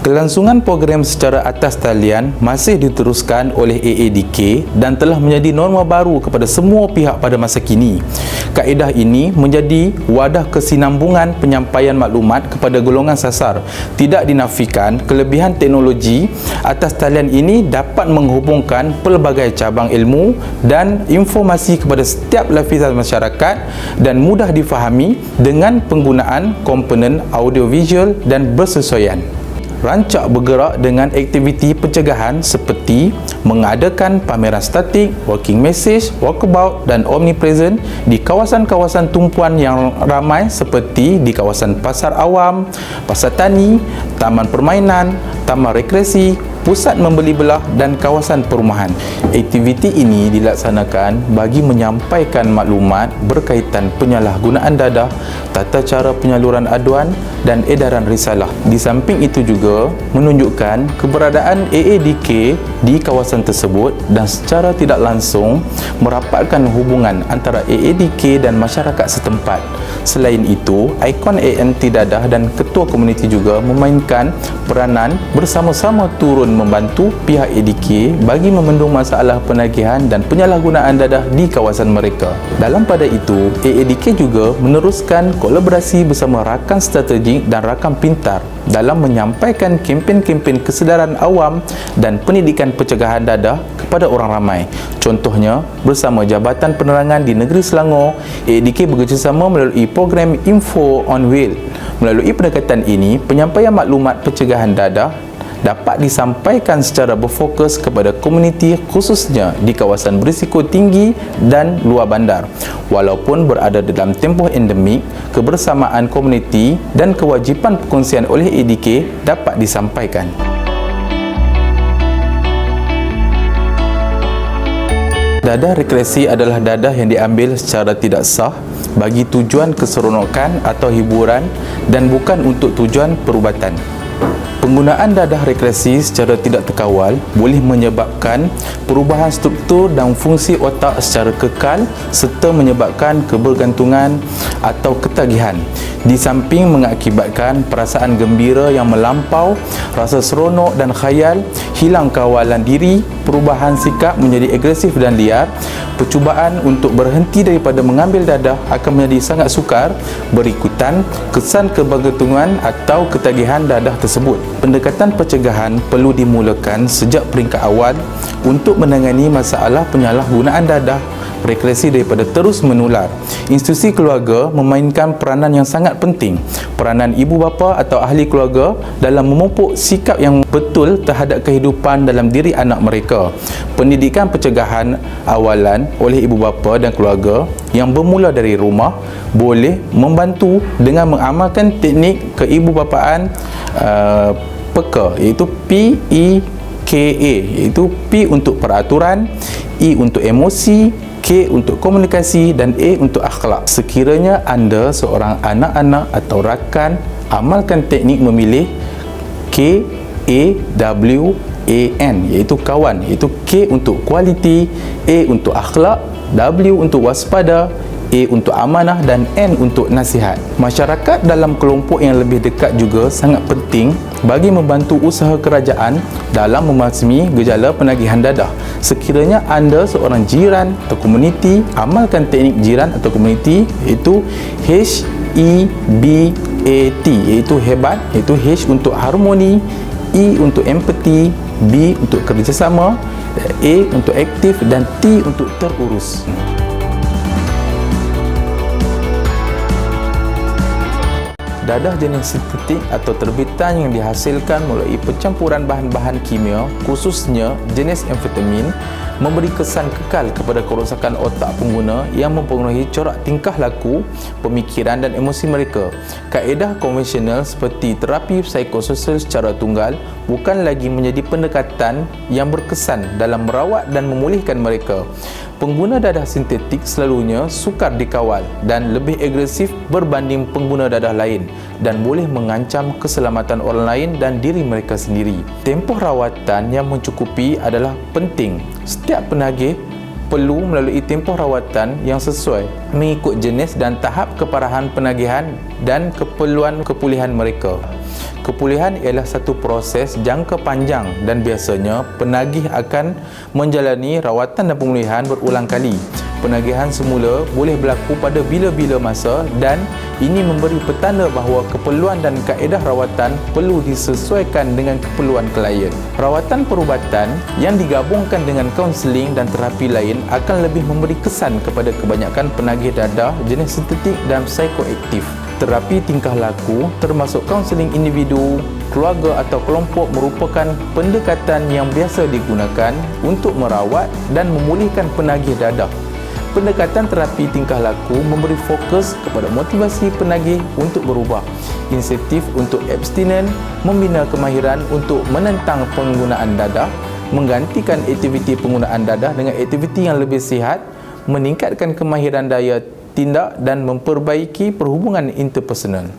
Kelangsungan program secara atas talian masih diteruskan oleh AADK dan telah menjadi norma baru kepada semua pihak pada masa kini. Kaedah ini menjadi wadah kesinambungan penyampaian maklumat kepada golongan sasar. Tidak dinafikan, kelebihan teknologi atas talian ini dapat menghubungkan pelbagai cabang ilmu dan informasi kepada setiap lapisan masyarakat dan mudah difahami dengan penggunaan komponen audiovisual dan bersesuaian. Rancak bergerak dengan aktiviti pencegahan seperti mengadakan pameran statik, walking message, walkabout dan omnipresent di kawasan-kawasan tumpuan yang ramai seperti di kawasan pasar awam, pasar tani, taman permainan, taman rekreasi, pusat membeli belah dan kawasan perumahan. Aktiviti ini dilaksanakan bagi menyampaikan maklumat berkaitan penyalahgunaan dadah, tata cara penyaluran aduan dan edaran risalah. Di samping itu juga menunjukkan keberadaan AADK di kawasan tersebut dan secara tidak langsung merapatkan hubungan antara AADK dan masyarakat setempat. Selain itu, ikon ANT Dadah dan ketua komuniti juga memainkan peranan bersama-sama turun membantu pihak ADK bagi membendung masalah penagihan dan penyalahgunaan dadah di kawasan mereka. Dalam pada itu, AADK juga meneruskan kolaborasi bersama rakan strategik dan rakan pintar dalam menyampaikan kempen-kempen kesedaran awam dan pendidikan pencegahan dadah kepada orang ramai. Contohnya, bersama Jabatan Penerangan di Negeri Selangor, AADK bekerjasama melalui program Info on Wheel. Melalui pendekatan ini, penyampaian maklumat pencegahan dadah dapat disampaikan secara berfokus kepada komuniti khususnya di kawasan berisiko tinggi dan luar bandar. Walaupun berada dalam tempoh endemik, kebersamaan komuniti dan kewajipan perkongsian oleh ADK dapat disampaikan. Dadah rekreasi adalah dadah yang diambil secara tidak sah bagi tujuan keseronokan atau hiburan dan bukan untuk tujuan perubatan. Penggunaan dadah rekreasi secara tidak terkawal boleh menyebabkan perubahan struktur dan fungsi otak secara kekal serta menyebabkan kebergantungan atau ketagihan. Di samping mengakibatkan perasaan gembira yang melampau, rasa seronok dan khayal, hilang kawalan diri, perubahan sikap menjadi agresif dan liar, percubaan untuk berhenti daripada mengambil dadah akan menjadi sangat sukar, berikutan kesan kebergantungan atau ketagihan dadah tersebut. Pendekatan pencegahan perlu dimulakan sejak peringkat awal untuk menangani masalah penyalahgunaan dadah rekreasi daripada terus menular. Institusi keluarga memainkan peranan yang sangat penting. Peranan ibu bapa atau ahli keluarga dalam memupuk sikap yang betul terhadap kehidupan dalam diri anak mereka. Pendidikan pencegahan awalan oleh ibu bapa dan keluarga yang bermula dari rumah boleh membantu dengan mengamalkan teknik keibubapaan PEKA, iaitu PEKA, iaitu P untuk peraturan, E untuk emosi, K untuk komunikasi dan A untuk akhlak. Sekiranya anda seorang anak-anak atau rakan, amalkan teknik memilih KAWAN, iaitu kawan, iaitu K untuk kualiti, A untuk akhlak, W untuk waspada, A untuk amanah dan N untuk nasihat. Masyarakat dalam kelompok yang lebih dekat juga sangat penting bagi membantu usaha kerajaan dalam memasmi gejala penagihan dadah. Sekiranya anda seorang jiran atau komuniti, amalkan teknik jiran atau komuniti, iaitu HEBAT, iaitu hebat, iaitu H untuk harmoni, E untuk empati, B untuk kerjasama, A untuk aktif dan T untuk terurus. Dadah jenis sintetik atau terbitan yang dihasilkan melalui pencampuran bahan-bahan kimia, khususnya jenis amfetamin, memberi kesan kekal kepada kerosakan otak pengguna yang mempengaruhi corak tingkah laku, pemikiran dan emosi mereka. Kaedah konvensional seperti terapi psikososial secara tunggal bukan lagi menjadi pendekatan yang berkesan dalam merawat dan memulihkan mereka. Pengguna dadah sintetik selalunya sukar dikawal dan lebih agresif berbanding pengguna dadah lain dan boleh mengancam keselamatan orang lain dan diri mereka sendiri. Tempoh rawatan yang mencukupi adalah penting. Setiap penagih perlu melalui tempoh rawatan yang sesuai mengikut jenis dan tahap keparahan penagihan dan keperluan kepulihan mereka. Kepulihan ialah satu proses jangka panjang dan biasanya penagih akan menjalani rawatan dan pemulihan berulang kali. Penagihan semula boleh berlaku pada bila-bila masa dan ini memberi petanda bahawa keperluan dan kaedah rawatan perlu disesuaikan dengan keperluan klien. Rawatan perubatan yang digabungkan dengan kaunseling dan terapi lain akan lebih memberi kesan kepada kebanyakan penagih dadah jenis sintetik dan psikoaktif. Terapi tingkah laku termasuk kaunseling individu, keluarga atau kelompok merupakan pendekatan yang biasa digunakan untuk merawat dan memulihkan penagih dadah. Pendekatan terapi tingkah laku memberi fokus kepada motivasi penagih untuk berubah, insentif untuk abstinen, membina kemahiran untuk menentang penggunaan dadah, menggantikan aktiviti penggunaan dadah dengan aktiviti yang lebih sihat, meningkatkan kemahiran daya tindak dan memperbaiki perhubungan interpersonal.